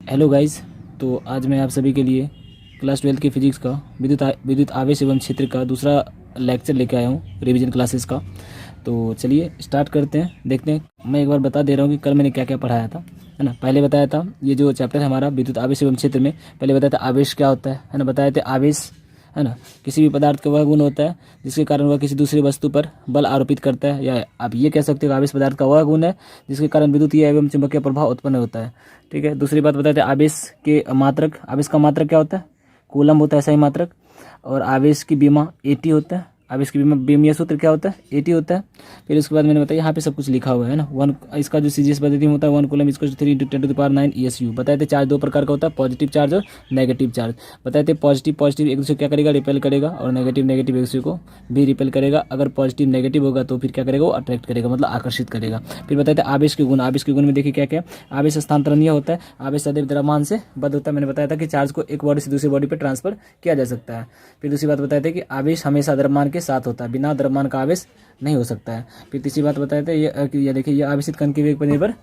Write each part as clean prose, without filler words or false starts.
Hello guys. तो आज मैं आप सभी के लिए क्लास 12 की फिजिक्स का विद्युत आवेश एवं क्षेत्र का दूसरा लेक्चर लेके आया हूँ रिवीजन क्लासेस का। तो चलिए स्टार्ट करते हैं, देखते हैं। मैं एक बार बता दे रहा हूँ कि कल मैंने क्या क्या पढ़ाया था, है ना। पहले बताया था ये जो चैप्टर है हमारा विद्युत आवेश एवं क्षेत्र में, पहले बताया था आवेश क्या होता है ना। बताए थे आवेश, है ना, किसी भी पदार्थ का वह गुण होता है जिसके कारण वह किसी दूसरी वस्तु पर बल आरोपित करता है, या आप ये कह सकते हो आवेश पदार्थ का वह गुण है जिसके कारण विद्युतीय एवं चुंबकीय प्रभाव उत्पन्न होता है। ठीक है। दूसरी बात बताते हैं आवेश के मात्रक। आवेश का मात्रक क्या होता है? कूलम होता है सही मात्रक। और आवेश की बीमा एटी होता है। आवेश की बीमीय सूत्र क्या होता है? एटी होता है। फिर उसके बाद मैंने बताया यहाँ पे सब कुछ लिखा हुआ है ना। वन इसका जो सीजीएस पद्धति में होता है 1 कूलम इसको 3 × 10⁹ ESU। बताए थे चार्ज दो प्रकार का होता है, पॉजिटिव चार्ज और नेगेटिव चार्ज। बताए थे पॉजिटिव एक दूसरे को क्या करेगा? रिपेल करेगा, और नेगेटिव एक दूसरे को भी रिपेल करेगा। अगर पॉजिटिव नेगेटिव होगा तो फिर क्या करेगा? वो अट्रैक्ट करेगा, मतलब आकर्षित करेगा। फिर बताए थे आवेश के गुण। आवेश के गुण में देखिए क्या क्या। आवेश स्थानांतरणीय होता है। आवेश सदैव द्रव्यमान से बद्ध होता है। मैंने बताया था कि चार्ज को एक बॉडी से दूसरी बॉडी पर ट्रांसफर किया जा सकता है। फिर दूसरी बात बताए थे कि आवेश हमेशा द्रव्यमान के साथ होता है, बिना द्रव्यमान का आवेश नहीं हो सकता है। फिर तीसरी बात बताए थे ये देखिए, ये आवेशित कण के वेग पर निर्भर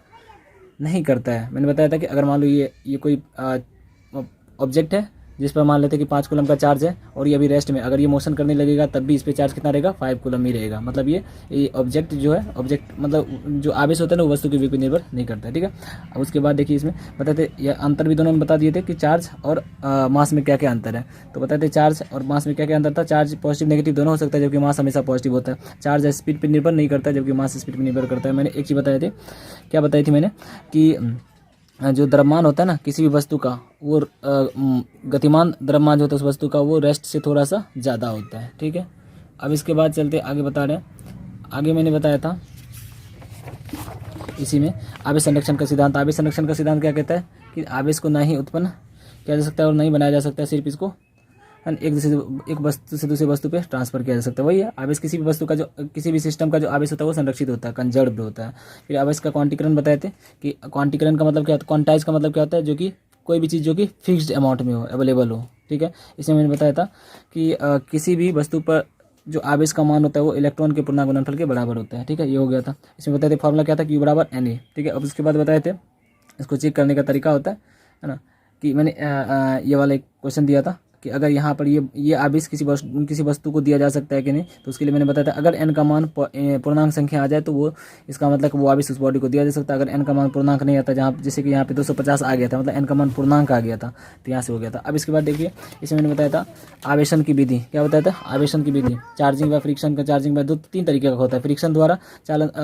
नहीं करता है। मैंने बताया था कि अगर मान लो ये कोई ऑब्जेक्ट है जिस पर मान लेते हैं कि 5 कूलम का चार्ज है, और ये अभी रेस्ट में, अगर ये मोशन करने लगेगा तब भी इस पे चार्ज कितना रहेगा? 5 कूलम ही रहेगा। मतलब ये ऑब्जेक्ट जो है, ऑब्जेक्ट मतलब जो आवेश होता है ना वो वस्तु के वेग पर निर्भर नहीं करता है। ठीक है। अब उसके बाद देखिए इसमें बताते ये अंतर भी दोनों में बता दिए थे कि चार्ज और मास में क्या क्या अंतर है। तो बताते चार्ज और मास में क्या क्या अंतर था। चार्ज पॉजिटिव नेगेटिव दोनों हो सकता है, जबकि मास हमेशा पॉजिटिव होता है। चार्ज स्पीड पर निर्भर नहीं करता है, जबकि मास स्पीड पर निर्भर करता है। मैंने एक चीज़ बताई थी, क्या बताई थी मैंने, कि जो द्रव्यमान होता है ना किसी भी वस्तु का, वो गतिमान द्रव्यमान जो होता है उस वस्तु का, वो रेस्ट से थोड़ा सा ज़्यादा होता है। ठीक है। अब इसके बाद चलते आगे बता रहे हैं। आगे मैंने बताया था इसी में आवेश संरक्षण का सिद्धांत। आवेश संरक्षण का सिद्धांत क्या कहता है कि आवेश को ना ही उत्पन्न किया जा सकता है और नहीं बनाया जा सकता है, सिर्फ इसको एक वस्तु से दूसरी वस्तु पे ट्रांसफर किया जा सकता है। वही है आवेश। किसी भी वस्तु का जो, किसी भी सिस्टम का जो आवेश होता है वो संरक्षित होता है, कंजर्व्ड होता है। फिर आवेश का क्वांटीकरण बताए थे कि क्वांटीकरण का मतलब क्या होता है? क्वांटाइज का मतलब क्या होता है? जो कि कोई भी चीज़ जो कि फिक्स्ड अमाउंट में हो, अवेलेबल हो। ठीक है। इसमें मैंने बताया था कि किसी भी वस्तु पर जो आवेश का मान होता है वो इलेक्ट्रॉन के पूर्णांक गुणनफल के बराबर होता है। ठीक है। ये हो गया था। इसमें बताए थे फॉर्मूला क्या था? Q = Na। ठीक है। अब उसके बाद बताए थे इसको चेक करने का तरीका होता है ना, कि मैंने ये वाला एक क्वेश्चन दिया था कि अगर यहाँ पर ये आवेश किसी वस्तु को दिया जा सकता है कि नहीं। तो उसके लिए मैंने बताया था अगर n का मान पूर्णांक संख्या आ जाए तो वो इसका मतलब कि वो आवेश उस बॉडी को दिया जा सकता है। अगर n का मान पूर्णांक नहीं आता, जहाँ जैसे कि यहाँ पे 250 आ गया था, मतलब n का मान पूर्णांक आ गया था, तो यहाँ से हो गया था। अब इसके बाद देखिए इसमें मैंने बताया था आवेशन की विधि। क्या बताया था? आवेशन की विधि चार्जिंग व फ्रिक्शन का। चार्जिंग में 2-3 तरीके का होता है, फ्रिक्शन द्वारा,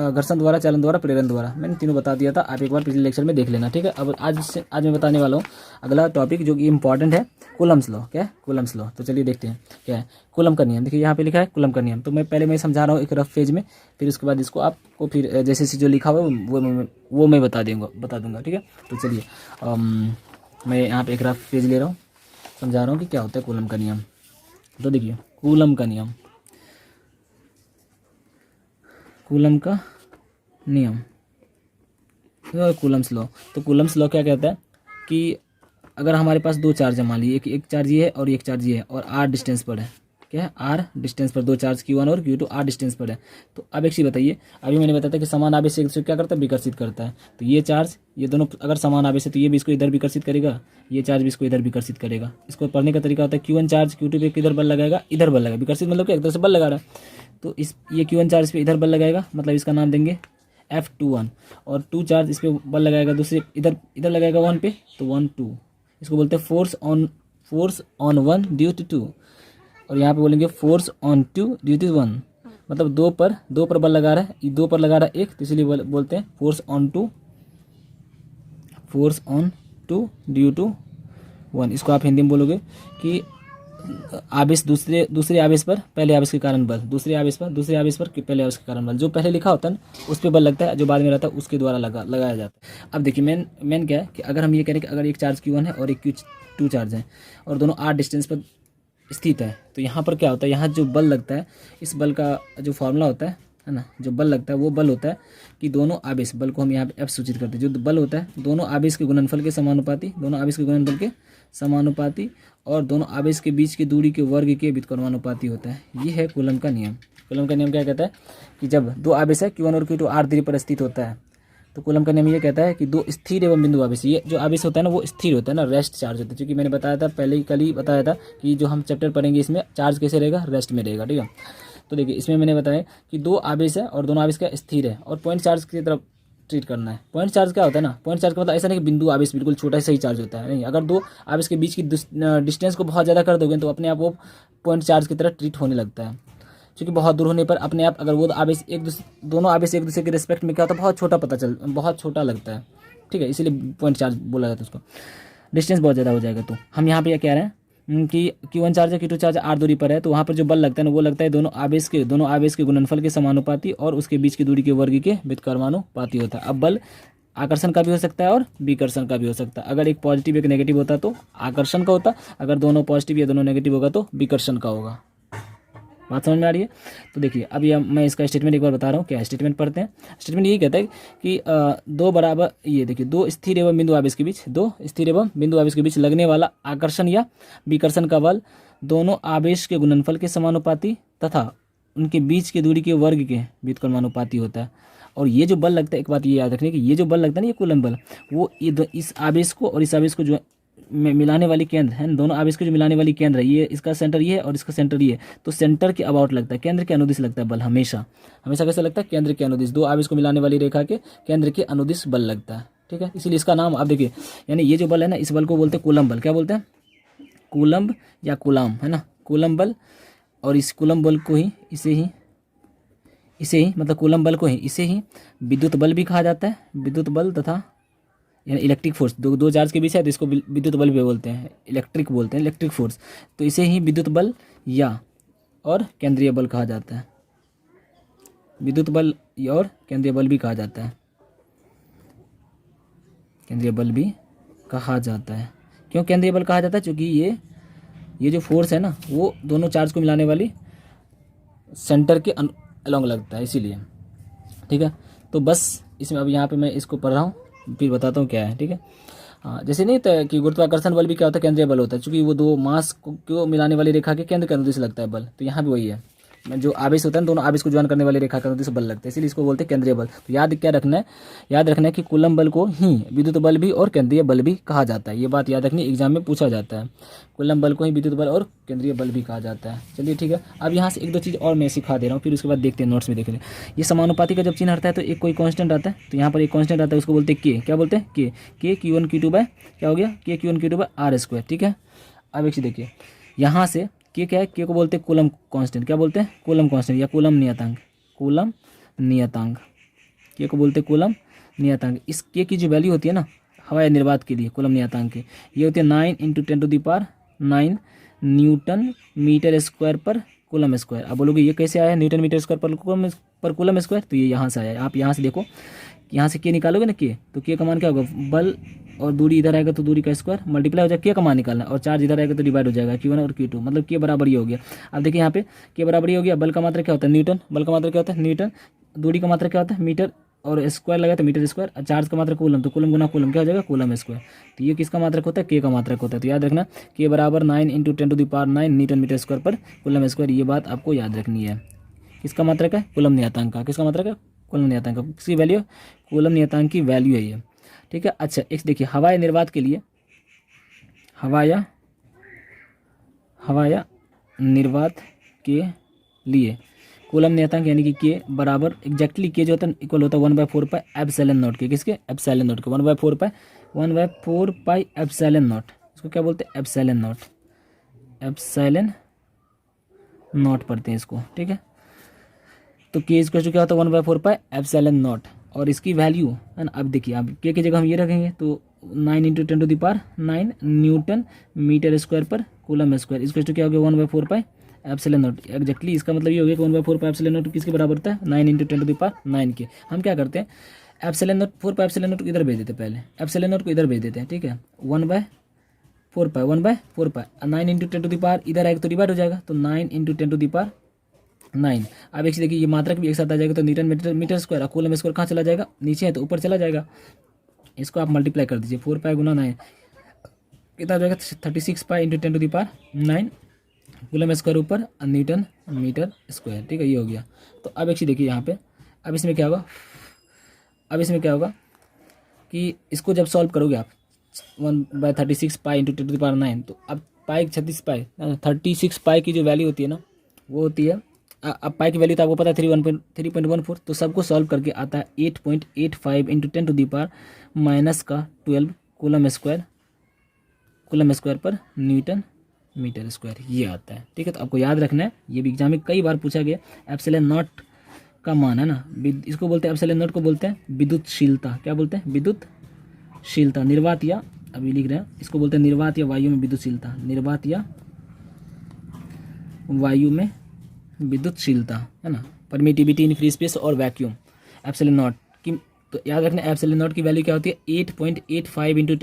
घर्षण द्वारा, चालन द्वारा, प्रेरण द्वारा। मैंने तीनों बता दिया था, आप एक बार पिछले लेक्चर में देख लेना। ठीक है। अब आज मैं बताने वाला हूँ अगला टॉपिक जो कि इंपॉर्टेंट है, कूलम्स लॉ। क्या है? Coulomb's law. तो चलिए देखते हैं क्या है कूलम का नियम। देखिए यहाँ पे लिखा है कूलम का नियम। तो मैं समझा रहा हूँ एक रफ पेज में, फिर उसके बाद इसको आपको फिर जैसे जो लिखा हुआ है वो मैं बता दूंगा। ठीक है। तो चलिए मैं यहाँ पे एक रफ पेज ले रहा हूँ, समझा रहा हूँ कि क्या होता है कूलम का नियम। तो देखिए कूलम का नियम, कूलम का नियम, कूलम्स लॉ। तो कूलम्स लॉ क्या कहता है कि अगर हमारे पास दो चार्ज है, मान लीजिए एक चार्ज ये है और एक चार्ज ये है, और r डिस्टेंस पर है। क्या है? r डिस्टेंस पर दो चार्ज Q1 और Q2 r डिस्टेंस पर है। तो अब एक चीज़ बताइए, अभी मैंने बताया था कि समान आवेश से एक दूसरे क्या करता है? विकर्षित करता है। तो ये चार्ज, ये दोनों अगर समान आवेश है तो ये भी इसको इधर विकर्षित करेगा, ये चार्ज भी इसको इधर विकर्षित करेगा। इसको पढ़ने का तरीका होता है Q1 चार्ज Q2 पे किधर बल लगाएगा? इधर बल लगाएगा। विकर्षित मतलब क्या? एक तरह से बल लगा रहा है। तो ये Q1 चार्ज पे इधर बल लगाएगा, मतलब इसका नाम देंगे F21, और 2 चार्ज इस पर बल लगाएगा दूसरे इधर लगाएगा 1 पे, तो 1 2, इसको बोलते हैं फोर्स ऑन 1 ड्यू टू 2, और यहाँ पे बोलेंगे फोर्स ऑन 2 ड्यू टू 1। मतलब दो पर बल लगा रहा है, दो पर लगा रहा है एक, तो इसलिए बोलते हैं फोर्स ऑन 2 ड्यू टू 1। इसको आप हिंदी में बोलोगे कि आवेश दूसरे आवेश पर पहले आवेश के कारण बल, दूसरे आवेश पर पहले आवेश के कारण बल। जो पहले लिखा होता है ना उस पर बल लगता है, जो बाद में रहता है उसके द्वारा लगाया जाता है। अब देखिए मेन क्या है कि अगर हम ये कह रहे हैं कि अगर एक चार्ज Q1 है और एक Q2 चार्ज है और दोनों r डिस्टेंस पर स्थित है, तो यहाँ पर क्या होता है, यहाँ जो बल लगता है, इस बल का जो फॉर्मूला होता है ना, जो बल लगता है वो बल होता है कि दोनों आवेश, बल को हम यहाँ पे F सूचित करते हैं। जो बल होता है दोनों आवेश के गुणनफल के समानुपाती, और दोनों आवेश के बीच की दूरी के वर्ग के व्युत्क्रमानुपाती होता है। ये है कूलम का नियम। कूलम का नियम क्या कहता है कि जब दो आवेश है Q1 और Q2 r दूरी पर स्थित होता है, तो कूलम का नियम ये कहता है कि दो स्थिर एवं बिंदु आवेश, ये जो आवेश होता है ना वो स्थिर होता है ना, रेस्ट चार्ज होता है। क्योंकि मैंने बताया था पहले ही, कल ही बताया था कि जो हम चैप्टर पढ़ेंगे इसमें चार्ज कैसे रहेगा, रेस्ट में रहेगा। ठीक है, तो देखिए इसमें मैंने बताया कि दो आवेश है और दोनों आवेश क्या स्थिर है और पॉइंट चार्ज की तरफ ट्रीट करना है। पॉइंट चार्ज क्या होता है ना, पॉइंट चार्ज का मतलब ऐसा नहीं कि बिंदु आवेश बिल्कुल छोटा सही चार्ज होता है, नहीं। अगर दो आवेश के बीच की डिस्टेंस को बहुत ज़्यादा कर दोगे तो अपने आप वो पॉइंट चार्ज की तरह ट्रीट होने लगता है। क्योंकि बहुत दूर होने पर अपने आप अगर वो आवेश दोनों आवेश एक दूसरे के रिस्पेक्ट में क्या होता है, बहुत छोटा लगता है। ठीक है, इसीलिए पॉइंट चार्ज बोला जाता है उसको। डिस्टेंस बहुत ज़्यादा हो जाएगा। तो हम यहाँ पे क्या कह रहे हैं कि Q1 चार्ज है, Q2 चार्ज r दूरी पर है, तो वहाँ पर जो बल लगता है ना वो लगता है दोनों आवेश के गुणनफल के समानुपाती और उसके बीच की दूरी के वर्ग के व्युत्क्रमानुपाती होता है। अब बल आकर्षण का भी हो सकता है और विकर्षण का भी हो सकता है। अगर एक पॉजिटिव एक नेगेटिव होता तो आकर्षण का होता, अगर दोनों पॉजिटिव या दोनों नेगेटिव होगा तो विकर्षण का होगा। बात समझ में आ रही है? तो देखिए अभी मैं इसका स्टेटमेंट एक बार बता रहा हूँ। क्या स्टेटमेंट पढ़ते हैं। स्टेटमेंट यही कहता है कि दो बराबर, ये देखिए, दो स्थिर एवं बिंदु आवेश के बीच लगने वाला आकर्षण या विकर्षण का बल दोनों आवेश के गुणनफल के समानुपाती तथा उनके बीच की दूरी के वर्ग के व्युत्क्रमानुपाती होता है। और ये जो बल लगता है, एक बात ये याद रखने की, ये जो बल लगता है ना, ये कूलम बल, वो इस आवेश को और इस आवेश को जो मिलाने वाली केंद्र है, दोनों आवेश को जो मिलाने वाली केंद्र है, ये इसका सेंटर ये है और इसका सेंटर ये है, तो सेंटर के अबाउट लगता है, केंद्र के अनुदिश लगता है बल हमेशा कैसे लगता है, केंद्र के अनुदिश। दो आवेश को मिलाने वाली रेखा के केंद्र के अनुदिश बल लगता है। ठीक है, इसीलिए इसका नाम आप देखिए, यानी ये जो बल है ना, इस बल को बोलते हैं कूलम बल। क्या बोलते हैं? कूलम्ब या कूलाम, है ना, कूलम बल। और इस कूलम बल को ही इसे ही मतलब कूलम बल को ही इसे ही विद्युत बल भी कहा जाता है। विद्युत बल तथा यानी इलेक्ट्रिक फोर्स, दो चार्ज के बीच है तो इसको विद्युत बल भी बोलते हैं, इलेक्ट्रिक फोर्स। तो इसे ही विद्युत बल या और केंद्रीय बल कहा जाता है। विद्युत बल और केंद्रीय बल भी कहा जाता है, क्यों केंद्रीय बल कहा जाता है? क्योंकि ये जो फोर्स है ना वो दोनों चार्ज को मिलाने वाली सेंटर के अलॉन्ग लगता है, इसीलिए। ठीक है, तो बस इसमें अब यहाँ पे मैं इसको पढ़ रहा हूँ, फिर बताता हूँ क्या है। ठीक है, हाँ, जैसे नहीं था कि गुरुत्वाकर्षण बल भी क्या होता है, केंद्रीय बल होता है, क्योंकि वो दो मास को मिलाने वाली रेखा के केंद्र के अनुदिश लगता है बल। तो यहाँ भी वही है, जो आवेश होता है दोनों आवेश को ज्वाइन करने वाली रेखा के अनुदिश बल लगता है, इसलिए इसको बोलते हैं केंद्रीय बल। तो याद रखना है कि कूलम बल को ही विद्युत बल भी और केंद्रीय बल भी कहा जाता है। ये बात याद रखनी, एग्जाम में पूछा जाता है। कूलम बल को ही विद्युत बल और केंद्रीय बल भी कहा जाता है। चलिए ठीक है, अब यहाँ से एक दो चीज़ और मैं सिखा दे रहा हूँ, फिर उसके बाद देखते हैं नोट्स में देख रहे हैं। ये समानुपाती का जब चिन्ह आता है तो एक कोई कांस्टेंट आता है, तो यहाँ पर एक कांस्टेंट आता है, उसको बोलते हैं के। क्या बोलते हैं? के Q1 Q2 बाय क्या हो गया, के Q1 Q2 bye are square. ठीक है, अब एक चीज़ देखिए, यहाँ से के क्या है, के को बोलते हैं कूलम कांस्टेंट। क्या बोलते हैं? कूलम कांस्टेंट या कूलम नियतांक। के को बोलते हैं कूलम नियतांक। इस के की जो वैल्यू होती है ना हवाई निर्वात के लिए, कूलम नियतांक की, ये होती है 9 × 10⁹ न्यूटन मीटर स्क्वायर पर कूलम स्क्वायर। अब बोलोगे ये कैसे आया न्यूटन मीटर स्क्वायर पर कूलम स्क्वायर? तो ये यहाँ से आया। आप यहाँ से देखो, यहाँ से के निकालोगे ना के, तो के का मान क्या होगा, बल और दूरी इधर आएगा तो दूरी का स्क्वायर मल्टीप्लाई हो जाएगा, के का मान निकालना, और चार्ज इधर आएगा तो डिवाइड हो जाएगा Q1 और Q2, मतलब के बराबर ही हो गया। अब देखिए यहाँ पे के बराबर ही हो गया। बल का मात्रा क्या होता है? न्यूटन। बल का मात्रा क्या होता है? न्यूटन। दूरी का मात्रा क्या होता है? मीटर, और स्क्वायर लगा तो मीटर स्क्वायर। चार्ज का मात्रा कूलम, तो कूलम गुना कूलम क्या हो जाएगा? Coulomb square. तो ये किसका मात्रक होता है? के का मात्रक होता है। तो याद रखना के बराबर 9 × 10⁹ न्यूटन मीटर स्क्वायर पर कूलम स्क्वायर। ये बात आपको याद रखनी है। किसका मात्रक है? कूलम नियतांक का। किसका मात्रक है? कूलम नियतांक का। किसकी वैल्यू? कूलम नियतांक की वैल्यू है ये। ठीक है, अच्छा एक देखिए, हवाई निर्वात के लिए, हवाया निर्वात के लिए कूलम नियतांक यानी कि के बराबर एग्जैक्टली के जो होता है इक्वल होता है 1/4 पाई एप्सिलॉन नॉट के। किसके? एप्सिलॉन नॉट के। 1/4 पाई एप्सिलॉन नॉट। इसको क्या बोलते हैं? एप्सिलॉन नॉट पढ़ते हैं इसको। ठीक है, तो के इसको क्या होता है 1/4 पाई एप्सिलॉन नॉट, और इसकी वैल्यू है ना। अब देखिए, अब के की जगह हम ये रखेंगे तो 9 × 10⁹ न्यूटन मीटर स्क्वायर पर कूलम स्क्वायर। इसको क्या हो गया 1/4 पाई एप्सिलॉन नॉट। एग्जैक्टली इसका मतलब ये हो गया कि 1/4 पाई एप्सिलॉन नॉट किसके बराबर होता है? 9 × 10⁹ के। हम क्या करते हैं, epsilon not 4 pi epsilon not को इधर भेज देते हैं, पहले एप्सिलॉन नॉट को इधर भेज देते हैं। ठीक है, 1/4 पाई 9 × 10⁻, इधर आएगा तो डिवाइड हो जाएगा, तो 9 × 10⁹ अब एक देखिए, ये मात्रक भी एक साथ आ जाएगा, तो newton metre square, coulomb square कहाँ चला जाएगा? नीचे है तो ऊपर चला जाएगा। इसको आप मल्टीप्लाई कर दीजिए, 4 पाई गुना 9 कितना हो जाएगा? 36 पाई × 10⁹ कूलम स्क्वायर ऊपर, न्यूटन मीटर स्क्वायर। ठीक है, ये हो गया। तो अब एक चीज़ देखिए यहाँ पे, अब इसमें क्या होगा, अब इसमें क्या होगा कि इसको जब सॉल्व करोगे आप 1/36 पाई इंटू 10⁹, तो अब पाई 36 पाई की जो वैल्यू होती है ना, वो होती है, अब पाई की वैल्यू तो आपको पता है 3.14, तो सबको सॉल्व करके आता है 8.85 इंटू 10⁻⁻12 कूलम स्क्वायर पर न्यूटन मीटर स्क्वायर, ये आता है। ठीक है, तो आपको याद रखना है, ये भी एग्जाम में कई बार पूछा गया। एप्सिलॉन नॉट का मान है ना, इसको बोलते हैं, एप्सिलॉन नॉट को बोलते हैं विद्युतशीलता। क्या बोलते हैं? विद्युतशीलता। निर्वात या, अभी लिख रहे हैं, इसको बोलते हैं निर्वात या वायु में विद्युतशीलता। निर्वात या वायु में विद्युतशीलता, है ना। परमिटिविटी इन फ्री स्पेस और वैक्यूम। एप्सिलॉन नॉट की, तो याद रखना एप्सिलॉन नॉट की वैल्यू क्या होती है? 8.85 इंटू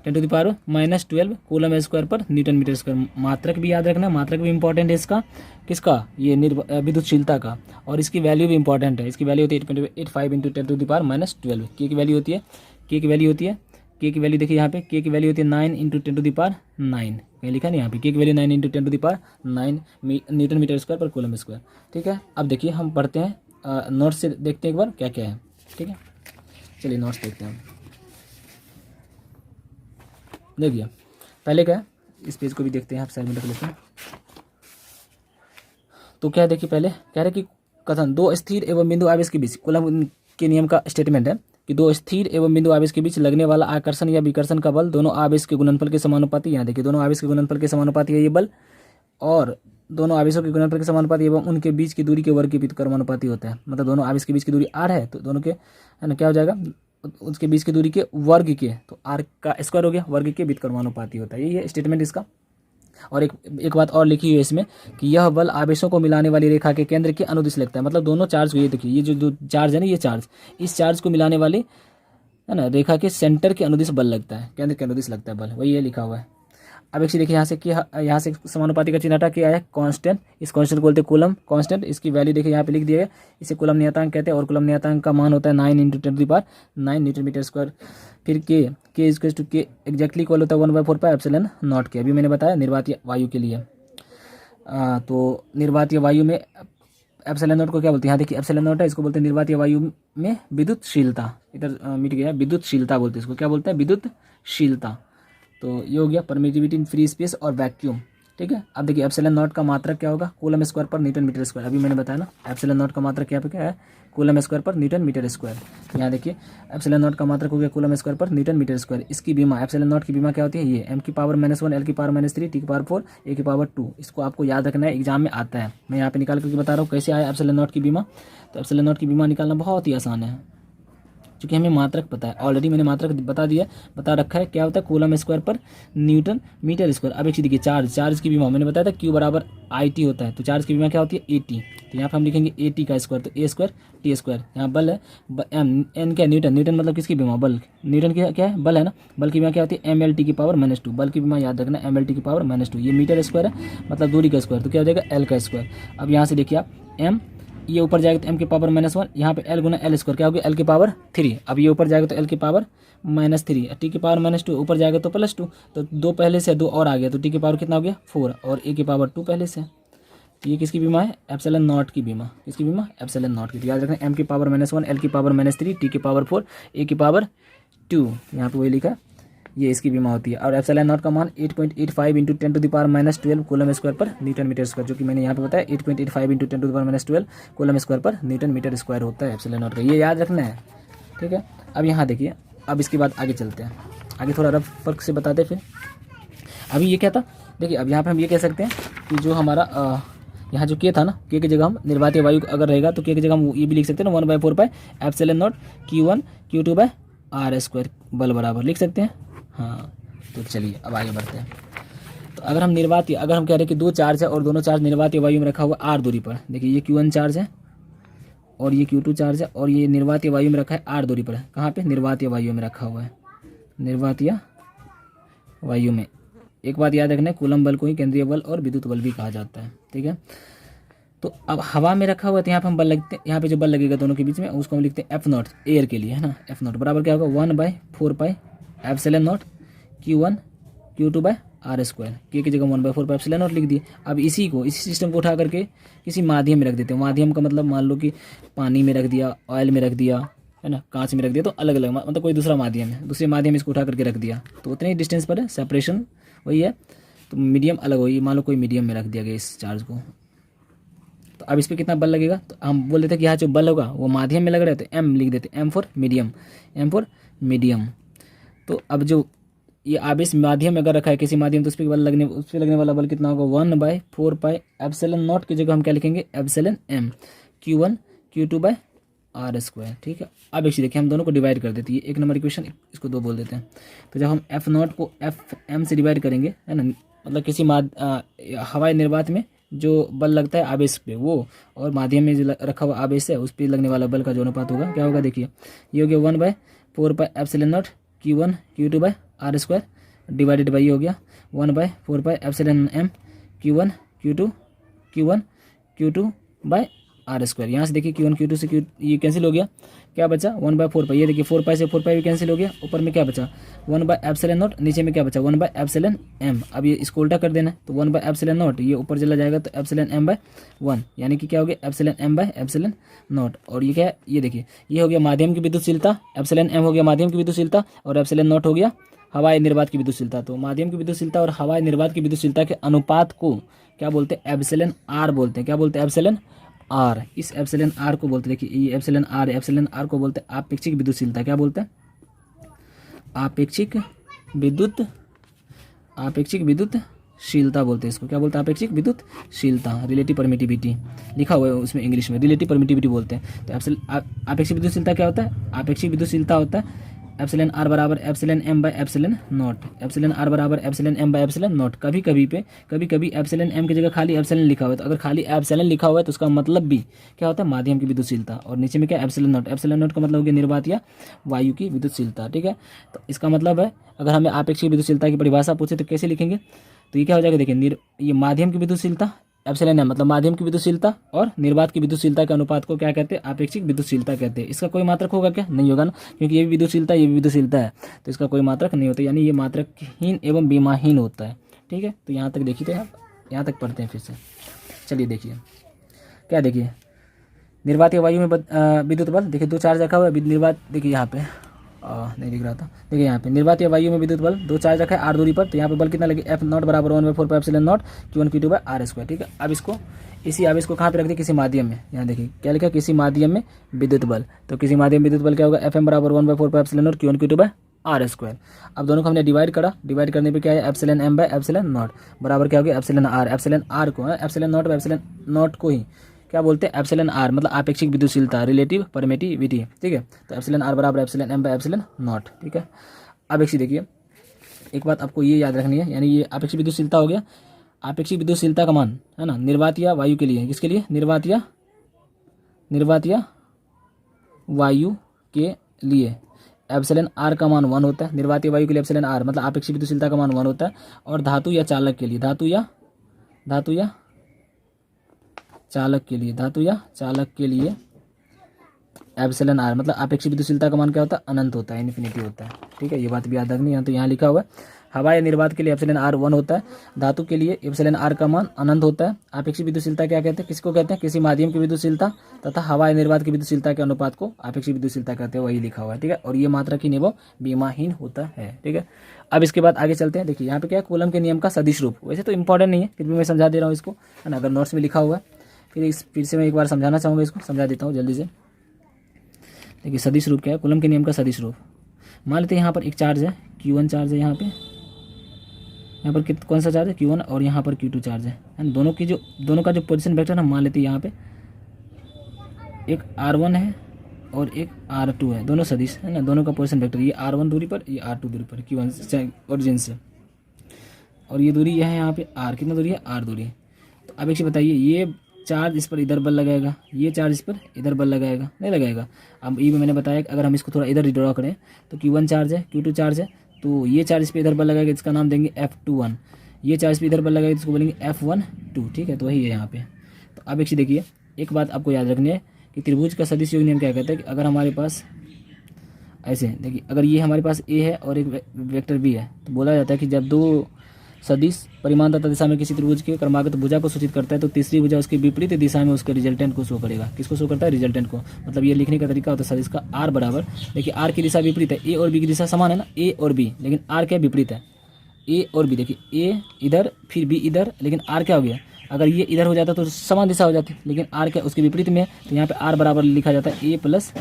10⁻12 कूलम स्क्वायर पर न्यूटन मीटर स्क्वायर। मात्रक भी याद रखना, मात्रक भी इंपॉर्टेंट है इसका, किसका? ये विद्युतशीलता का, और इसकी वैल्यू भी इंपॉर्टेंट है। इसकी वैल्यू होती है 8.85 इंटू 10⁻12। के की वैल्यू होती है, के की वैल्यू होती है, के की वैल्यू देखिए यहाँ पे, के की वैल्यू होती है 9 इंटू 10⁹, कहीं लिखा नहीं यहाँ पे, के की value 9 into 10⁹ newton metre square पर कूलम स्क्वायर। ठीक है, अब देखिए हम पढ़ते हैं, नोट्स से देखते हैं एक बार क्या क्या है। ठीक है, चलिए नोट्स देखते हैं। देखिए पहले क्या है, इस पेज को भी देखते हैं, आप साइड में रख लेते हैं। तो क्या है, देखिए पहले कह रहे कि कथन दो स्थिर एवं बिंदु आवेश के बीच, कूलम के नियम का स्टेटमेंट है कि दो स्थिर एवं बिंदु आवेश के बीच लगने वाला आकर्षण या विकर्षण का बल दोनों आवेश के गुणनफल के समानुपाती। यहाँ देखिए दोनों आवेश के गुणनफल के समानुपाती है ये बल, और दोनों आवेशों के गुणनफल के समानुपाती एवं उनके बीच की दूरी के वर्ग के व्युत्क्रमानुपाती होता है। मतलब दोनों आवेश के बीच की दूरी r है, तो दोनों के, है ना, क्या हो जाएगा, उसके बीच की दूरी के वर्ग के, तो r का स्क्वायर हो गया, वर्ग के व्युत्क्रमानुपाती होता है। यही है स्टेटमेंट इसका। और एक बात और लिखी हुई है इसमें कि यह बल आवेशों को मिलाने वाली रेखा के केंद्र के अनुदिश लगता है। मतलब दोनों चार्ज को, ये देखिए, ये जो चार्ज है ना, ये चार्ज, इस चार्ज को मिलाने वाली, है ना, रेखा के सेंटर के अनुदिश बल लगता है, केंद्र के अनुदिश लगता है बल, वही ये लिखा हुआ है। अब एक चीज देखिए यहाँ से कि यहाँ से समानुपाती का चिन्ह हटा क्या है? कांस्टेंट। इस कांस्टेंट को बोलते हैं कूलम कांस्टेंट। इसकी वैल्यू देखिए यहाँ पे लिख दिया है, इसे कूलम नियतांक कहते हैं, और कूलम नियतांक का मान होता है 9 इंटू 10⁹ न्यूटन मीटर स्क्वायर। फिर K equals to K exactly equal होता है 1/4 पाई एप्सिलॉन नॉट के। अभी मैंने बताया निर्वातीय वायु के लिए। तो निर्वातीय वायु में एप्सिलॉन नॉट को क्या बोलते हैं? यहाँ देखिए एप्सिलॉन नॉट है, इसको बोलते हैं निर्वातीय वायु में विद्युतशीलता। इधर मिट गया, विद्युतशीलता बोलते हैं इसको। क्या बोलते हैं? विद्युतशीलता। तो ये हो गया परमिटिविटी इन फ्री स्पेस और वैक्यूम। ठीक है, अब देखिए एप्सिलॉन नॉट का मात्रक क्या होगा? कूलम स्क्वायर पर न्यूटन मीटर स्क्वायर। अभी मैंने बताया ना, एप्सिलॉन नॉट का मात्रक यहाँ पे क्या है? कूलम स्क्वायर पर न्यूटन मीटर स्क्वायर। यहाँ देखिए एप्सिलॉन नॉट का मात्रक हो गया कूलम स्क्वायर पर न्यूटन मीटर स्क्वायर। इसकी बीमा, एप्सिलॉन नॉट की बीमा क्या होती है? ये m की पावर -1 l की पावर -3 t की पावर 4 a की पावर 2। इसको आपको याद रखना है, एग्जाम में आता है। मैं यहाँ पे निकाल करके बता रहा हूँ कैसे आया एप्सिलॉन नॉट की बीमा। तो एप्सिलॉन नॉट की बीमा निकालना बहुत ही आसान है, क्योंकि हमें मात्रक पता है। ऑलरेडी मैंने मात्रक बता रखा है। क्या होता है? कूलम स्क्वायर पर न्यूटन मीटर स्क्वायर। अब एक चीज़ देखिए, चार्ज की बीमा मैंने बताया था Q बराबर IT होता है। तो चार्ज की बीमा क्या होती है? AT। तो यहाँ पर हम लिखेंगे AT का स्क्वायर, तो A स्क्वायर T स्क्वायर। यहाँ बल है N क्या? न्यूटन मतलब किसकी बीमा? बल। न्यूटन क्या है? बल है ना। बल की बीमा क्या होती है? MLT की पावर -2। बल की बीमा याद रखना, MLT की पावर -2। ये मीटर स्क्वायर है, मतलब दूरी का स्क्वायर, तो क्या हो जाएगा? L का स्क्वायर। अब यहाँ से देखिए आप M, ये ऊपर जाएगा तो m की पावर -1, यहाँ पे l गुना l स्क्वायर, क्या हो गया? l की पावर 3। अब ये ऊपर जाएगा तो l की पावर -3, t की पावर -2, ऊपर जाएगा तो +2, तो 2 पहले से 2 और आ गया, तो t की पावर कितना हो गया? 4, और a की पावर 2 पहले से। तो ये किसकी बीमा है? एप्सिलॉन नॉट की बीमा। किसकी बीमा? एप्सिलॉन नॉट की। तो याद रखना, m की पावर -1, l की पावर -3, t की पावर 4, a की पावर 2। यहाँ पे वही लिखा है, ये इसकी बीमा होती है। और एप्सिलॉन नॉट का मान 8.85 इंटू 10⁻12 कूलम स्क्वायर पर न्यूटन मीटर स्क्वायर, जो कि मैंने यहाँ पे बताया 8.85 इंटू 10⁻12 कूलम स्क्वायर पर न्यूटन मीटर स्क्वायर होता है एप्सिलॉन नॉट का। ये याद रखना है, ठीक है। अब यहाँ देखिए, अब इसके बाद आगे चलते हैं, आगे थोड़ा रफ फर्क से बताते फिर। अभी ये क्या था? देखिए अब यहाँ पर हम ये कह सकते हैं कि जो हमारा यहाँ जो के था ना, के की जगह हम निर्वातीय वायु अगर रहेगा तो के की जगह हम ये भी लिख सकते हैं ना, 1/4 pi epsilon not Q1 Q2 R square बल बराबर लिख सकते हैं। हाँ, तो चलिए अब आगे बढ़ते हैं। तो अगर हम कह रहे हैं कि दो चार्ज है और दोनों चार्ज निर्वातीय वायु में रखा हुआ r दूरी पर। देखिए ये Q1 चार्ज है और ये Q2 चार्ज है, और ये निर्वातीय वायु में रखा है r दूरी पर। कहाँ पे? निर्वातीय वायु में रखा हुआ है, निर्वातीय वायु में। एक बात याद रखना है, कूलम बल को ही केंद्रीय बल और विद्युत बल भी कहा जाता है, ठीक है। तो अब हवा में रखा हुआ है, तो यहाँ पे हम बल लगते हैं, यहाँ पे जो बल लगेगा दोनों के बीच में, उसको हम लिखते हैं F0 एयर के लिए, है ना। F0 बराबर क्या होगा? 1/4 pi epsilon not Q1 Q2 R square. के की जगह 1/4 पाई एप्सिलॉन नॉट लिख दिए। अब इसी सिस्टम को उठा करके किसी माध्यम में रख देते हैं। माध्यम का मतलब मान लो कि पानी में रख दिया, ऑयल में रख दिया, है ना, कांच में रख दिया तो अलग अलग मतलब कोई दूसरा माध्यम है, दूसरे माध्यम में इसको उठा करके रख दिया तो उतने ही डिस्टेंस पर है, सेपरेशन वही है। तो मीडियम अलग होगी, मान लो कोई मीडियम में रख दिया गया इस चार्ज को, तो अब इस पर कितना बल लगेगा, तो हम बोल देते हैं कि यहाँ जो बल होगा वो माध्यम में लग रहा है, तो एम लिख देते, M for medium, M for medium. तो अब जो ये आवेश माध्यम में अगर रखा है किसी माध्यम, तो उस पर लगने वाला बल कितना होगा, 1/4 पाई एप्सिलॉन नॉट की जगह हम क्या लिखेंगे, एप्सिलॉन एम, Q1 Q2/r²। ठीक है, अब एक चीज़ देखिए, हम दोनों को डिवाइड कर देते हैं, एक नंबर इक्वेशन, इसको 2 बोल देते हैं। तो जब हम F0 को Fm से डिवाइड करेंगे, है ना, मतलब किसी हवाई निर्वात में जो बल लगता है आवेश पे वो, और माध्यम में जो रखा हुआ आवेश है उस पर लगने वाला बल का जो अनुपात होगा क्या होगा, देखिए ये हो गया 1/4 pi epsilon not Q1 Q2/r² divided by हो गया 1/4 pi epsilon m Q1 Q2/r²। यहाँ से देखिए Q1 Q2 से ये कैंसिल हो गया, क्या बचा 1/4 पाई, ये देखिए 4 पाई से 4 पाई भी कैंसिल हो गया, ऊपर में क्या बचा 1/ε0, नीचे में क्या बचा 1/ε m। अब ये इसको उल्टा कर देना है, तो 1/ε0 ये ऊपर चला जाएगा तो ε m/1, यानी कि क्या हो गया ε m/ε0। और ये क्या है, ये देखिए ये हो गया माध्यम की विद्युतशीलता, ε m हो गया माध्यम की विद्युतशीलता और ε0 हो गया हवाई निर्वात की विद्युतशीलता। तो माध्यम की विद्युतशीलता और हवाई निर्वात की विद्युतशीलता के अनुपात को क्या बोलते हैं, एप्सिलॉन आर बोलते हैं। क्या बोलते हैं, एप्सिलॉन आर। इस एप्सिलॉन आर को बोलते हैं, देखिए ये एप्सिलॉन आर को बोलते हैं आपेक्षिक विद्युतशीलता। क्या बोलते हैं, आपेक्षिक विद्युतशीलता बोलते हैं इसको। क्या बोलते हैं, आपेक्षिक विद्युतशीलता, रिलेटिव परमिटिविटी लिखा हुआ है उसमें इंग्लिश में, रिलेटिव परमिटिविटी बोलते हैं। तो आपेक्षिक विद्युतशीलता क्या होता है, आपेक्षिक विद्युतशीलता होता है एप्सिलॉन आर बराबर epsilon M by epsilon naught, epsilon R बराबर epsilon M by epsilon naught. कभी कभी एप्सिलॉन एम की जगह खाली एप्सिलॉन लिखा हुआ है, तो अगर खाली एप्सिलॉन लिखा हुआ है तो उसका मतलब भी क्या होता है, माध्यम की विद्युतशीलता, और नीचे में क्या एप्सिलॉन नॉट। एप्सिलॉन नॉट का मतलब हो गया निर्वात या वायु की विद्युतशीलता। ठीक है, तो इसका मतलब है अगर हमें आपेक्षिक विद्युतशीलता की परिभाषा पूछे तो कैसे लिखेंगे, तो ये क्या हो जाएगा, देखिए ये माध्यम की विद्युतशीलता एप्सिलॉन एम मतलब माध्यम की विद्युतशीलता और निर्वात की विद्युतशीलता के अनुपात को क्या कहते हैं, आपेक्षिक विद्युतशीलता कहते हैं। इसका कोई मात्रक होगा क्या, नहीं होगा ना, क्योंकि ये भी विद्युतशीलता ये भी विद्युतशीलता है, तो इसका कोई मात्रक नहीं होता, यानी ये मात्रकहीन एवं बीमाहीन होता है। ठीक है, तो यहाँ तक देखिए, तो यहाँ तक पढ़ते हैं फिर से। चलिए देखिए क्या, देखिए निर्वात या वायु में विद्युत बल, देखिए 2 चार्ज रखा हुआ है निर्वात, देखिए यहाँ पे नहीं दिख रहा था, देखिए यहाँ पे निर्वात या वायु में विद्युत बल 2 चार्ज रखा है r दूरी पर, तो यहाँ पे बल कितना लगे F0 बराबर 1/4 pi epsilon not Q1 Q2/r²। ठीक है, अब इसको इसी आवेश को कहाँ पे रख दिया, किसी माध्यम में। यहाँ देखिए क्या लिखा, किसी माध्यम में विद्युत बल, तो किसी माध्यम में विद्युत बल क्या होगा, Fm बराबर 1/4 pi epsilon not Q1 Q2/r²। अब दोनों को हमने डिवाइड करा, डिवाइड करने पे क्या है, epsilon m by epsilon not बराबर क्या हो गया एप्सिलॉन r। एप्सिलॉन r को epsilon not by epsilon not को ही क्या बोलते हैं, एप्सिलॉन आर मतलब आपेक्षिक विद्युतशीलता, रिलेटिव परमिटिविटी। ठीक है, तो एप्सिलॉन आर बराबर epsilon M by epsilon naught. ठीक है, अब एक चीज देखिए, एक बात आपको ये याद रखनी है, यानी ये आपेक्षिक विद्युतशीलता हो गया, आपेक्षिक विद्युतशीलता का मान है ना निर्वात या वायु के लिए, किसके लिए, निर्वात या वायु के लिए एप्सिलॉन आर का मान 1 होता है। निर्वात या वायु के लिए एप्सिलॉन आर मतलब आपेक्षिक विद्युतशीलता का मान 1 होता है। और धातु या चालक के लिए, धातु या चालक के लिए एप्सिलॉन आर मतलब आपेक्षिक विद्युतशीलता का मान क्या होता है, अनंत होता है, इन्फिनिटी होता है। ठीक है, ये बात भी याद रखनी है। यहाँ तो यहाँ लिखा हुआ है हवा या निर्वात के लिए एप्सिलॉन आर 1 होता है, धातु के लिए एप्सिलॉन आर का मान अनंत होता है। आपेक्षिक विद्युतशीलता क्या कहते हैं, किसको कहते हैं, किसी माध्यम की विद्युतशीलता तथा हवा या निर्वात की विद्युतशीलता के अनुपात को आपेक्षिक विद्युतशीलता कहते हैं, वही लिखा हुआ है। ठीक है, और ये मात्रकहीन एवं बीमाहीन होता है। ठीक है, अब इसके बाद आगे चलते हैं। देखिए यहाँ पे क्या है, कूलम के नियम का सदिश रूप, वैसे तो इंपॉर्टेंट नहीं है फिर भी मैं समझा दे रहा हूँ इसको, है ना, अगर नोट्स में लिखा हुआ है फिर से मैं एक बार समझाना चाहूँगा, इसको समझा देता हूँ जल्दी से। देखिए सदिश रूप क्या है, कूलम के नियम का सदिश रूप। मान लेते हैं यहाँ पर एक चार्ज है Q1 चार्ज है, यहाँ पर कौन सा चार्ज है Q1 और यहाँ पर Q2 चार्ज है ना। दोनों का जो पोजीशन वेक्टर हम मान लेते हैं यहाँ पे एक R1 है और एक R2 है, दोनों सदिश है ना, दोनों का पोजीशन वेक्टर, ये R1 दूरी पर, ये R2 दूरी पर Q1 ओरिजिन से, और ये दूरी यह है यहाँ पे R, कितना दूरी है, R दूरी। तो अब एक चीज़ बताइए, ये चार्ज इस पर इधर बल लगाएगा, ये चार्ज इस पर इधर बल लगाएगा, नहीं लगाएगा। अब ये मैंने बताया कि अगर हम इसको थोड़ा इधर ड्रॉ करें तो Q1 चार्ज है, Q2 चार्ज है, तो ये चार्ज इस पर इधर बल लगाएगा, इसका नाम देंगे F21। ये चार्ज पे इधर बल लगाएगा, इसको बोलेंगे F12। ठीक है, तो वही है यहाँ पे। तो अब एक चीज़ देखिए, एक बात आपको याद रखनी है कि त्रिभुज का सदिश योग नियम क्या कहता है कि अगर हमारे पास ऐसे देखिए, अगर ये हमारे पास A है और एक वेक्टर B है, तो बोला जाता है कि जब दो सदिश परिमाण तथा दिशा में किसी त्रिभुज के क्रमागत भुजा को सूचित करता है तो तीसरी भुजा उसकी विपरीत दिशा में उसके रिजल्टेंट को शो करेगा। किसको शो करता है? रिजल्टेंट को। मतलब ये लिखने का तरीका होता है सदिश का आर बराबर, देखिए आर की दिशा विपरीत है, ए और बी की दिशा समान है ना, ए और बी, लेकिन आर क्या विपरीत है, ए और बी। देखिए ए इधर फिर बी इधर, लेकिन आर क्या हो गया, अगर ये इधर हो जाता तो समान दिशा हो जाती, लेकिन आर क्या उसके विपरीत में है, तो यहाँ पे आर बराबर लिखा जाता है ए प्लस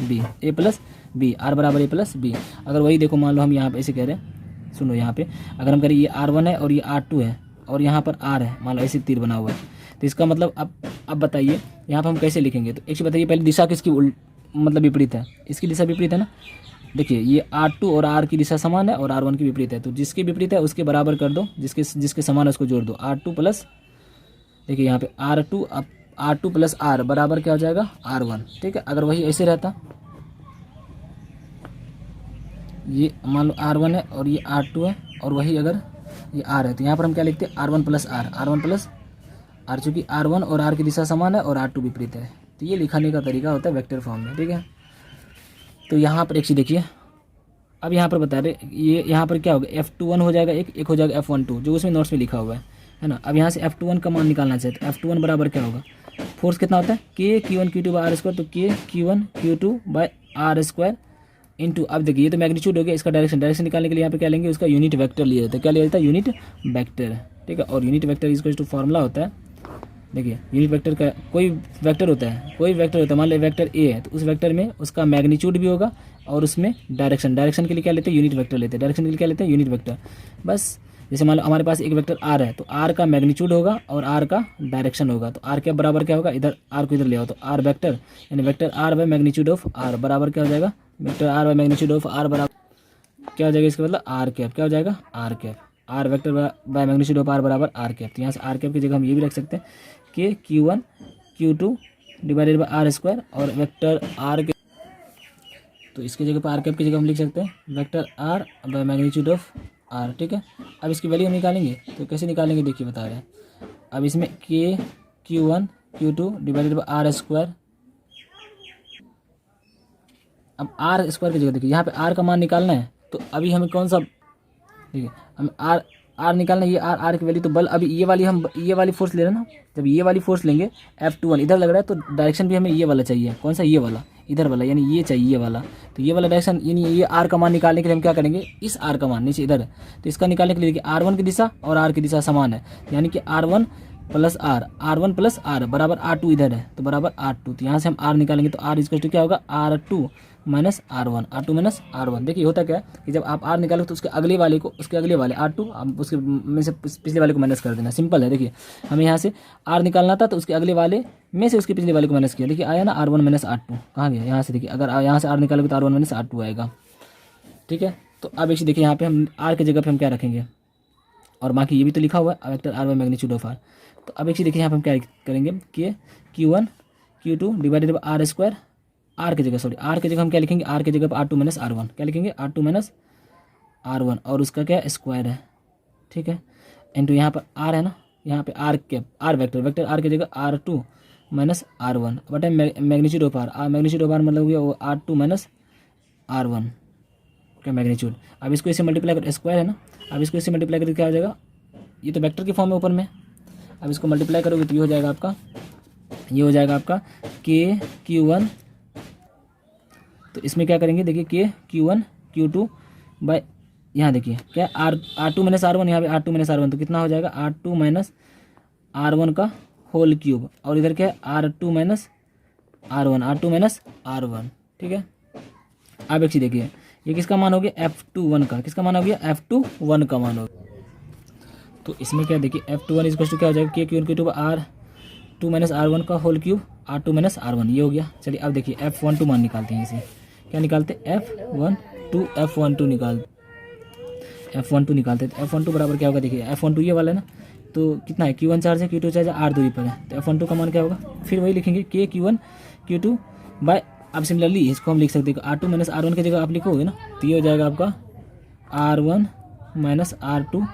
बी, आर बराबर ए प्लस बी। अगर वही देखो मान लो हम यहाँ पे ऐसे कह रहे हैं, सुनो यहाँ पे अगर हम करें ये R1 है और ये R2 है और यहाँ पर R है, मान लो ऐसे तीर बना हुआ है, तो इसका मतलब अब बताइए यहाँ पर हम कैसे लिखेंगे। तो एक चीज़ बताइए, पहले दिशा किसकी मतलब विपरीत है, इसकी दिशा विपरीत है ना। देखिए ये R2 और R की दिशा समान है और R1 की विपरीत है, तो जिसके विपरीत है उसके बराबर कर दो, जिसके समान है उसको जोड़ दो। R2 प्लस, देखिए यहाँ पे R2 प्लस R बराबर क्या हो जाएगा, R1। ठीक है, अगर वही ऐसे रहता, ये मान लो R1 है और ये R2 है और वही अगर ये R है, तो यहाँ पर हम क्या लिखते हैं, R1 प्लस R, चूँकि R1 और R की दिशा समान है और R2 विपरीत है, तो ये लिखने का तरीका होता है वेक्टर फॉर्म में। ठीक है, तो यहाँ पर एक चीज़ देखिए, अब यहाँ पर बता रहे ये यहाँ पर क्या होगा, F21 हो जाएगा, एक हो जाएगा F12 जो उसमें नोट्स में लिखा हुआ है ना। अब यहाँ से F21 का मान निकालना चाहिए, तो F21 बराबर क्या होगा, फोर्स कितना होता है, K Q1 Q2 by R², तो K Q1 Q2 by R² into, अब देखिए ये तो मैग्नीट्यूड हो गया, इसका डायरेक्शन निकालने के लिए यहाँ पे क्या लेंगे, उसका यूनिट वेक्टर लिया जाता है। क्या लिया जाता है, यूनिट वेक्टर। ठीक है, और यूनिट वेक्टर इसका जो फॉर्मूला होता है, देखिए यूनिट वेक्टर का कोई वेक्टर होता है, मान लो वेक्टर ए है, तो उस वेक्टर में उसका मैग्नीट्यूड भी होगा और उसमें डायरेक्शन के लिए क्या लेते हैं, यूनिट वेक्टर लेते हैं, डायरेक्शन के लिए क्या लेते हैं, यूनिट वेक्टर। बस जैसे मान लो हमारे पास एक वेक्टर आर है, तो आर का मैग्नीट्यूड होगा और आर का डायरेक्शन होगा, तो आर के बराबर क्या होगा, इधर आर को इधर ले आओ, तो आर वेक्टर यानी vector R by magnitude of R बराबर क्या हो जाएगा, vector R by magnitude of R बराबर क्या हो जाएगा, इसका मतलब आर कैप। क्या हो जाएगा, R cap. R vector by magnitude of R बराबर आर कैप। तो यहाँ से आर कैप की जगह हम ये भी रख सकते हैं कि Q1 Q2 divided by R² और वेक्टर आर के, तो इसकी जगह पर आर कैप की जगह हम लिख सकते हैं vector R by magnitude of R. ठीक है, अब इसकी वैल्यू हम निकालेंगे, तो कैसे निकालेंगे देखिए बता रहे हैं। अब इसमें K Q1 Q2 divided by R², अब R² की जगह देखिए यहाँ पे R का मान निकालना है, तो अभी हमें कौन सा, देखिए हमें R निकालना है, ये R की वैल्यू, तो बल अभी ये वाली फोर्स ले रहे हैं ना, जब ये वाली फोर्स लेंगे F21 इधर लग रहा है, तो डायरेक्शन भी हमें ये वाला चाहिए, कौन सा, ये वाला, इधर वाला, यानी ये चाहिए ये वाला। तो ये वाला डायरेक्शन यानी ये R का मान निकालने के लिए हम क्या करेंगे, इस R का मान नीचे इधर है, तो इसका निकालने के लिए देखिए R1 की दिशा और R की दिशा समान है, यानी कि R1 प्लस R बराबर R2 इधर है, तो बराबर R2। तो यहाँ से हम R निकालेंगे, तो R इक्वल टू क्या होगा, R2 माइनस R1। देखिए होता क्या है कि जब आप R निकालो तो उसके अगले वाले को, उसके अगले वाले R2 आप उसके में से पिछले वाले को माइनस कर देना, सिंपल है। देखिए हमें यहाँ से R निकालना था, तो उसके अगले वाले में से उसके पिछले वाले को माइनस किया, देखिए आया ना R1 माइनस R2, कहाँ गया, यहाँ से देखिए, अगर यहाँ से R निकालोगे तो R1 माइनस R2 आएगा। ठीक है, तो अब एक देखिए यहाँ पे हम R की जगह पे हम क्या रखेंगे, और बाकी ये भी तो लिखा हुआ है vector R by magnitude of R. तो अब एक चीज़ देखिए यहाँ पे हम क्या करेंगे कि Q1 Q2 divided by R², are की जगह हम क्या लिखेंगे, आर की जगह पर R2 माइनस R1, क्या लिखेंगे, R2 माइनस R1 और उसका क्या स्क्वायर है। ठीक है, इंटू यहाँ पर R है ना, यहाँ पे R cap, R vector R की जगह R2 minus R1 but magnitude of R, magnitude of R मतलब हो गया वो R2 माइनस R1 का मैग्नीट्यूड। अब इसको इसे मल्टीप्लाई कर, स्क्वायर है ना, अब इसको इसे मल्टीप्लाई करके क्या हो जाएगा, ये तो वेक्टर की फॉर्म है ऊपर में, अब इसको मल्टीप्लाई करोगे तो ये हो जाएगा आपका K Q1, तो इसमें क्या करेंगे देखिए K Q1 Q2 बाय, यहाँ देखिए क्या R2 माइनस R1, यहाँ पे R2 माइनस R1, तो कितना हो जाएगा R2 माइनस R1 का होल क्यूब, और इधर क्या है R2 माइनस R1। ठीक है, अब एक चीज़ देखिए, ये किसका मान हो गया, F21 का, किसका मान हो गया, F21 का मान हो गया। तो इसमें क्या देखिए F21 इक्वल टू क्या हो जाएगा, K Q1 Q2 R2 minus R1 का whole cube, R2 minus R1, ये हो गया। चलिए अब देखिए F12 मान निकालते हैं, इसे क्या निकालते हैं, F12 निकालते हैं। तो F12 बराबर क्या होगा, देखिए F12 ये वाला है ना, तो कितना है, Q1 चार्ज है, Q2 चार्ज है, R दूरी पर है, तो F12 का मान क्या होगा, फिर वही लिखेंगे K Q1 Q2 बाय, अब सिमिलरली इसको हम लिख सकते हैं R2 माइनस R1 की जगह आप लिखोगे ना, तो ये हो जाएगा आपका R1 माइनस R2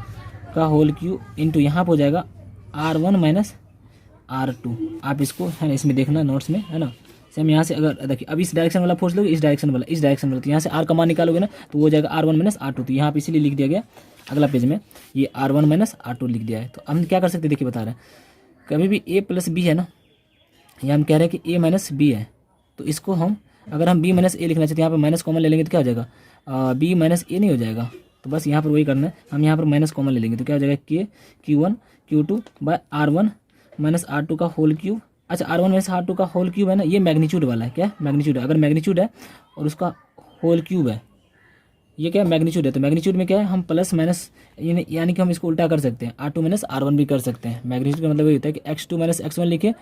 का होल क्यूब इंटू यहाँ पर हो जाएगा R1 माइनस R2। आप इसको है ना इसमें देखना नोट्स में, है ना, सेम यहाँ से अगर देखिए अब इस डायरेक्शन वाला फोर्स लोगे, इस डायरेक्शन वाला, तो यहाँ से आर का मान निकालोगे ना तो वो हो जाएगा R1 माइनस R2। तो यहाँ पे इसीलिए लिख दिया गया अगला पेज में ये R1 माइनस R2 लिख दिया है। तो हम क्या कर सकते हैं, देखिए बता रहे हैं, कभी भी A प्लस बी है ना, या हम कह रहे हैं कि A माइनस बी है, तो इसको हम अगर हम B माइनस A लिखना चाहते हैं, यहाँ पे माइनस कॉमन ले लेंगे तो क्या हो जाएगा, B माइनस A नहीं हो जाएगा। तो बस यहाँ पर वही करना है, हम यहाँ पर माइनस कॉमन ले लेंगे तो क्या हो जाएगा K Q1 Q2 bye R1 minus R2 का होल क्यूब। अच्छा R1 माइनस R2 का होल क्यूब है ना, ये मैग्नीट्यूड वाला है, क्या मैग्नीट्यूड है, अगर मैग्नीट्यूड है और उसका होल क्यूब है, ये क्या मैग्नीट्यूड है, तो मैग्नीट्यूड में क्या है, हम प्लस माइनस यानी कि हम इसको उल्टा कर सकते हैं, R2 माइनस R1 भी कर सकते हैं। मैग्नीट्यूड का मतलब ये होता है कि x2 माइनस x1 लिखे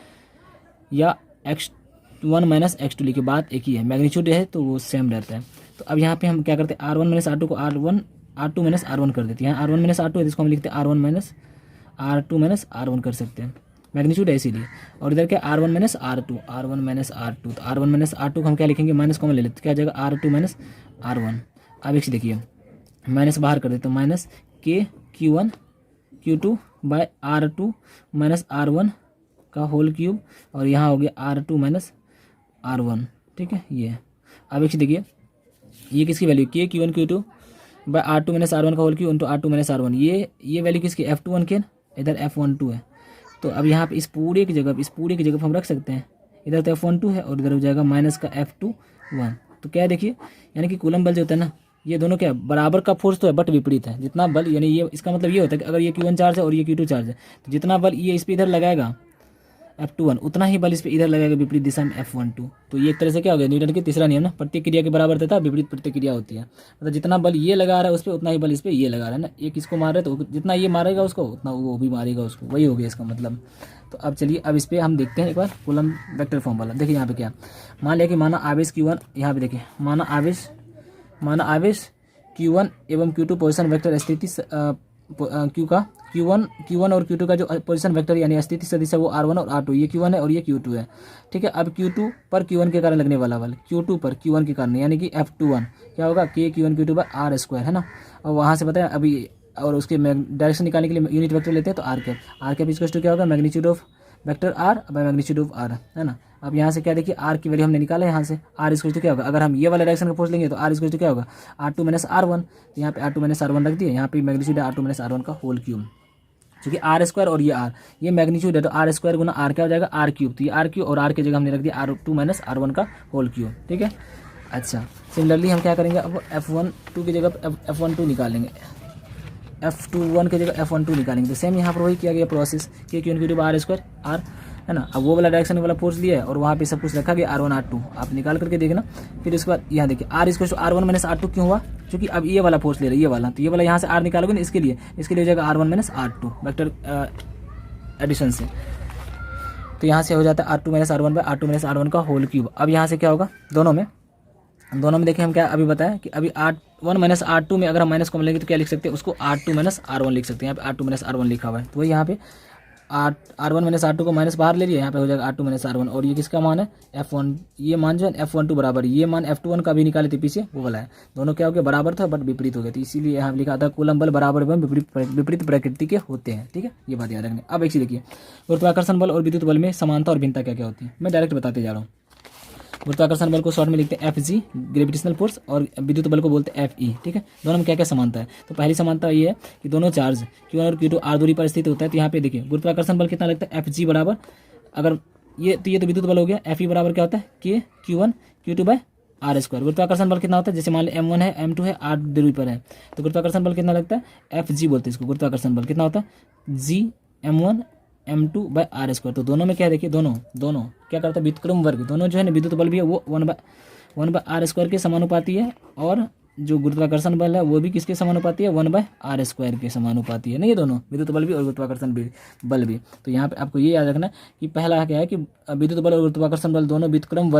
या x1 माइनस x2 लिखे, बात एक ही है, मैग्नीट्यूड है तो वो सेम रहता है। तो अब यहाँ पे हम क्या करते हैं, R1 माइनस R2 को R2 माइनस R1 कर देते हैं। यहाँ R1 माइनस R2 है जिसको हम लिखते हैं R1 minus R2 minus R1 कर सकते हैं, मैग्नीट्यूड है इसीलिए। और इधर क्या R1 माइनस R2, तो R1 माइनस R2 को हम क्या लिखेंगे, माइनस कॉमन ले लेते, क्या आ जाएगा R2 माइनस R1। अब एक देखिए माइनस बाहर कर देते, तो minus K Q1 Q2 bye R2 minus R1 का होल क्यूब, और यहाँ हो गया R2 माइनस R1, ठीक है ये। अब एक देखिए ये किसकी value, K Q1 Q2 bye R2 minus R1 का whole cube into R2 minus R1, ये वैल्यू किसकी, F21 के, इधर F12 है। तो अब यहाँ पे इस पूरे की जगह हम रख सकते हैं, इधर तो F12 है और इधर हो जाएगा माइनस का F21। तो क्या है देखिए, यानी कि कूलम बल जो होता है ना, ये दोनों क्या बराबर का फोर्स तो है बट विपरीत है। जितना बल, यानी ये इसका मतलब ये होता है कि अगर ये Q1 चार्ज है और ये Q2 चार्ज है, तो जितना बल ये इस पर इधर लगाएगा F21, उतना ही बल इस पर इधर लगाएगा विपरीत दिशा में F12। तो ये एक तरह से क्या हो गया, न्यूटन की तीसरा नियम ना, प्रतिक्रिया के बराबर तथा विपरीत प्रतिक्रिया होती है। मतलब जितना बल ये लगा रहा है उस पर उतना ही बल इस पर ये लगा रहा है ना, एक इसको मार रहा है तो जितना ये मारेगा उसको उतना वो भी मारेगा उसको, वही हो गया इसका मतलब। तो अब चलिए अब इस पर हम देखते हैं एक बार कूलम वेक्टर फॉर्म वाला। देखिए यहाँ पे क्या, मान लिया कि माना आवेश Q1, यहाँ पे देखिए माना आवेश Q1 एवं Q2 पोजीशन वेक्टर स्थिति Q1 और Q2 का जो पोजीशन वेक्टर यानी स्थिति सदिश है वो R1 और R2, ये Q1 है और ये Q2 है, ठीक है। अब Q2 पर Q1 के कारण लगने वाला बल, Q2 पर Q1 के कारण यानी कि F21 क्या होगा, K Q1 Q2 bye R square, है ना। और वहाँ से बताया अभी, और उसके डायरेक्शन निकालने के लिए यूनिट वेक्टर लेते हैं, तो आर कैप इक्वल टू क्या होगा, magnitude of vector R bye magnitude of R, है ना। अब यहाँ से क्या देखिए R की वैल्यू हमने निकाला है, यहाँ से R इक्वल टू क्या होगा, अगर हम ये वाला डायरेक्शन का फोर्स लेंगे तो R इक्वल टू क्या होगा, R2 माइनस R1। तो यहाँ पे R2 माइनस R1 रख दिए, यहाँ पे मैग्नीट्यूड है R2 माइनस R1 का होल क्यूब, क्योंकि R स्क्वायर और ये R, ये मैग्नीट्यूड है तो R स्क्वायर गुना R क्या हो जाएगा, R क्यूब। तो ये R क्यूब और R की जगह हमने रख दिया R2 माइनस R1 का होल क्यूब, ठीक है। अच्छा सिमिलरली हम क्या करेंगे, अब F12 की जगह F12 निकालेंगे, F21 की जगह F12 निकालेंगे। तो सेम यहाँ पर वही किया गया process, K Q1 Q2 R square R, है ना। अब वो वाला डायरेक्शन वाला फोर्स लिया है और वहाँ पे सब कुछ रखा गया R1 R2, आप निकाल करके देखना। फिर उसके बाद यहाँ देखिए R equal to R1 minus R2 क्यों हुआ, क्योंकि अब ये वाला फोर्स ले रहा है, ये वाला, तो ये वाला यहाँ से R निकालोगे ना, इसके लिए हो जाएगा R1 minus R2 vector addition से। तो यहाँ से हो जाता है R2 minus R1 bye R2 minus R1 का होल क्यूब। अब यहाँ से क्या होगा, दोनों में देखिए हम क्या अभी बताया कि अभी R1 माइनस R2 में अगर हम माइनस कॉमन लेंगे तो क्या लिख सकते हैं, उसको R2 माइनस R1 लिख सकते हैं। यहाँ पे R2 माइनस R1 लिखा हुआ है, तो वही यहाँ पे R1 माइनस R2 को माइनस बाहर ले लिया, यहाँ पे हो जाएगा R2 माइनस R1। और ये किसका मान है, F1, ये मान जो है F12 बराबर, ये मान F21 का भी निकाले थे पीछे, वो वाला है। दोनों क्या हो गया, बराबर था बट विपरीत हो गए, तो इसीलिए यहाँ लिखा था कूलम बल बराबर एवं विपरीत प्रकृति के होते हैं, ठीक है, ये बात याद रखनी। अब एक चीज देखिए, गुरुत्वाकर्षण बल और विद्युत बल में समानता और भिन्नता क्या क्या होती है, मैं डायरेक्ट बताते जा रहा हूँ। गुरुत्वाकर्षण बल को शॉर्ट में लिखते हैं Fg ग्रेविटेशनल फोर्स, और विद्युत बल को बोलते हैं Fe, ठीक है। दोनों में क्या क्या समानता है, तो पहली समानता ये है कि दोनों चार्ज Q1 और Q2 R दूरी पर स्थित होता है। तो यहाँ पे देखिए गुरुत्वाकर्षण बल कितना लगता है, Fg बराबर, अगर ये तो विद्युत बल हो गया, Fe बराबर क्या होता है, K Q1 Q2 bye R square. गुरुत्वाकर्षण बल कितना होता है, जैसे मान लो M1 है M2 है R दूरी पर है, तो गुरुत्वाकर्षण बल कितना लगता है, Fg बोलते हैं इसको। गुरुत्वाकर्षण बल कितना होता है, G M1 M2 bye R square. तो दोनों में क्या देखिए, दोनों क्या करता है, व्युत्क्रम वर्ग, दोनों जो है ना विद्युत बल भी है वो 1 बाय R स्क्वायर के समानुपाती है, और जो गुरुत्वाकर्षण बल है वो भी किसके समानुपाती है, 1 बाय R स्क्वायर के समानुपाती है ना, ये दोनों विद्युत बल भी और गुरुत्वाकर्षण बल भी। तो यहाँ पे आपको ये याद रखना कि पहला क्या है कि विद्युत बल और गुरुत्वाकर्षण बल दोनों व्युत्क्रम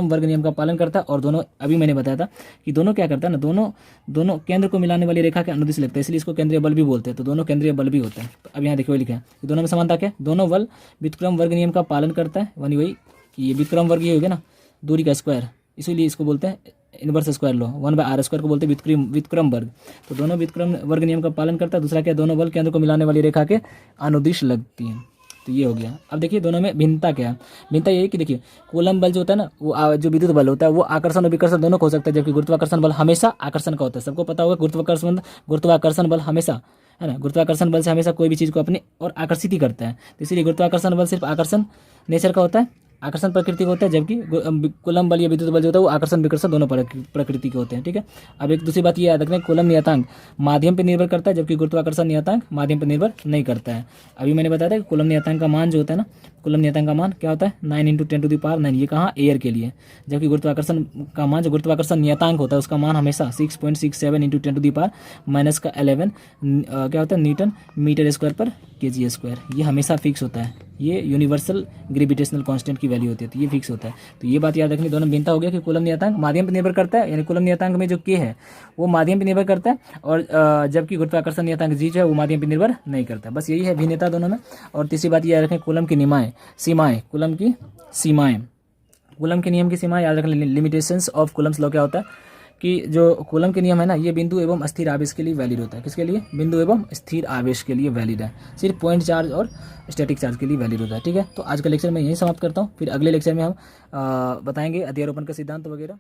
वर्ग नियम का पालन करता है, और दोनों अभी मैंने बताया था कि दोनों क्या करता है ना, दोनों केंद्र को मिलाने वाली रेखा के अनुदिश लगता है, इसलिए इसको केंद्रीय बल भी बोलते हैं। तो दोनों केंद्रीय बल भी होता है। तो अब यहाँ देखिए लिखा है कि दोनों में समानता क्या, दोनों बल व्युत्क्रम वर्ग नियम का पालन करता है, वही कि ये व्युत्क्रम वर्ग ये हो गया ना, दूरी का स्क्वायर, इसीलिए इसको बोलते हैं inverse square law, 1 by R square को बोलते हैं व्युत्क्रम वर्ग। तो दोनों व्युत्क्रम वर्ग नियम का पालन करता है। दूसरा क्या, दोनों बल केंद्र को मिलाने वाली रेखा के अनुदिश लगती हैं। तो ये हो गया। अब देखिए दोनों में भिन्नता क्या है। भिन्नता ये है कि देखिए कूलम्ब बल जो होता है ना, वो जो विद्युत बल होता है वो आकर्षण और विकर्षण दोनों को हो सकता है, जबकि गुरुत्वाकर्षण बल हमेशा आकर्षण का होता है। सबको पता होगा गुरुत्वाकर्षण बल हमेशा, है ना, गुरुत्वाकर्षण बल से हमेशा कोई भी चीज़ को अपने और आकर्षित ही करता है। तो इसीलिए गुरुत्वाकर्षण बल सिर्फ आकर्षण नेचर का होता है, आकर्षण प्रकृति का होता है, जबकि कूलम्ब बल या विद्युत बल जो होता है वो आकर्षण विकर्षण दोनों प्रकृति के होते हैं। ठीक है। अब एक दूसरी बात ये याद रखना है, कूलम्ब नियतांक माध्यम पर निर्भर करता है, जबकि गुरुत्वाकर्षण नियतांक माध्यम पर निर्भर नहीं करता है। अभी मैंने बताया था कि कूलम्ब नियतांक का मान जो होता है ना, कूलम्ब नियतांक का मान क्या होता है 9 × 10⁹ ये कहाँ एयर के लिए, जबकि गुरुत्वाकर्षण का मान जो गुरुत्वाकर्षण नियतांक होता है उसका मान हमेशा 6.67 × 10⁻⁻11 क्या होता है न्यूटन मीटर स्क्वायर पर kg स्क्वायर। ये हमेशा फिक्स होता है, ये यूनिवर्सल ग्रेविटेशनल कांस्टेंट की वैल्यू होती है, तो ये फिक्स होता है। तो ये बात याद रखनी, दोनों भिन्नता हो गया कि कूलम्ब नियतांक माध्यम पर निर्भर करता है, यानी कूलम्ब नियतांक में जो k है वो माध्यम पर निर्भर करता है, और जबकि गुरुत्वाकर्षण नियतांक g जो है वो माध्यम पर निर्भर नहीं करता। बस यही है भिन्नता दोनों में। और तीसरी बात ये याद रखें, कूलम्ब की सीमाएं, कूलम्ब की सीमाएं, कूलम्ब के नियम की सीमाएं याद रखें। लिमिटेशंस ऑफ कूलम्ब्स लॉ क्या होता है कि जो कूलम्ब के नियम है ना, ये बिंदु एवं स्थिर आवेश के लिए वैलिड होता है। किसके लिए? बिंदु एवं स्थिर आवेश के लिए वैलिड है, सिर्फ पॉइंट चार्ज और स्टैटिक चार्ज के लिए वैलिड होता है। ठीक है। तो आज का लेक्चर मैं यहीं समाप्त करता हूँ, फिर अगले लेक्चर में हम बताएंगे अध्यारोपण का सिद्धांत वगैरह।